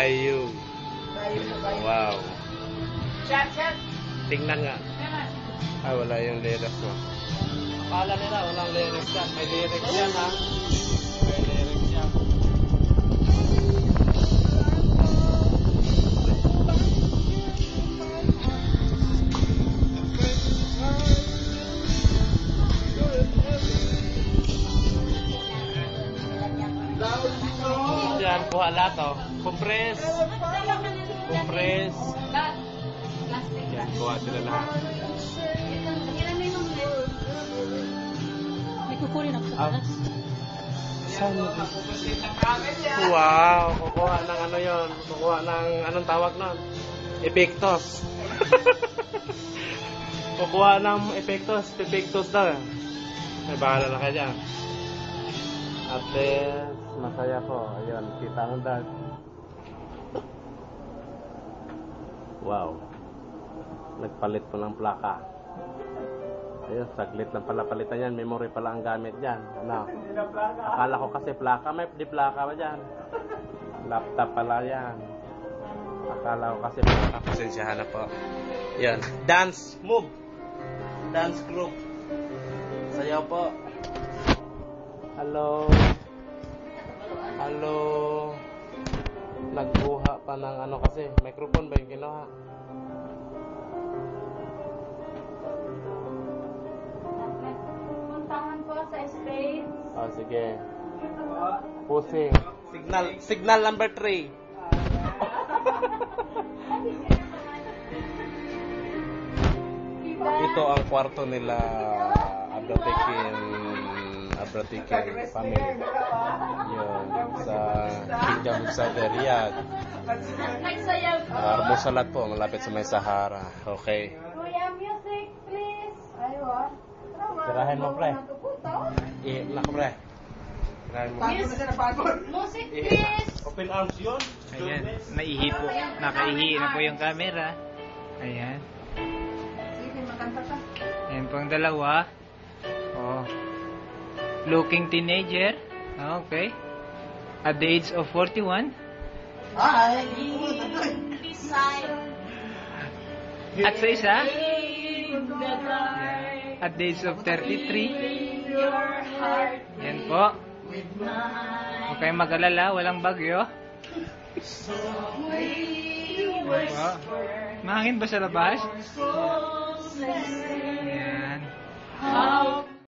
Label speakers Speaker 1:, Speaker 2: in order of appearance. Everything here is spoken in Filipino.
Speaker 1: Bayou. Wow.
Speaker 2: Chat.
Speaker 1: Tingnan nga. Ah, wala yung lyrics mo. Akala nila walang lyrics yan. May lyrics yan, ha? May lyrics yan. Yan, kuha lahat, oh. Compress. Yan, kuha sila lahat.
Speaker 3: May kukunin ako sa taas.
Speaker 1: Wow, kukuha ng ano yon, kukuha ng anong tawag nun? Epektos. Kukuha ng epektos daw. May bahala na kayo dyan. At masaya po. Ayun, kita mo dad. Wow. Nagpalit po ng plaka. Ayun, saglit lang pala palitan yan. Memory pala ang gamit dyan. Ano? Akala ko kasi plaka. May di plaka ba dyan? Laptop pala yan. Akala ko kasi plaka. Pasensyahan na po. Yan. Dance move. Dance group. Sayaw po. Hello. Hello. Nagkuha pa ng ano kasi. Microphone ba yung kinuha? Oh, sige. Pusing. Signal number 3. Ito ang kwarto nila Abratikin family. Yun, sa Kingdom of Saudi Riyadh. Arbosalat po, malapit sa may Sahara. Okay.
Speaker 2: Kuya, music, please. Aywa.
Speaker 1: Tirahin mo, pre. Nako, pre. Tirahin mo.
Speaker 2: Music, please.
Speaker 1: Open arms yun.
Speaker 4: Ayan, naihi po. Nakaihi na po yung camera. Ayan.
Speaker 2: Sige, makanta ka.
Speaker 4: Ayan po ang dalawa. Oh. Looking teenager. Okay. At the age of 41. At sa isa. At the age of 33. Ayan po. Huwag kayong mag-alala, walang bagyo. Wow. Mahangin ba sa labas? Ayan.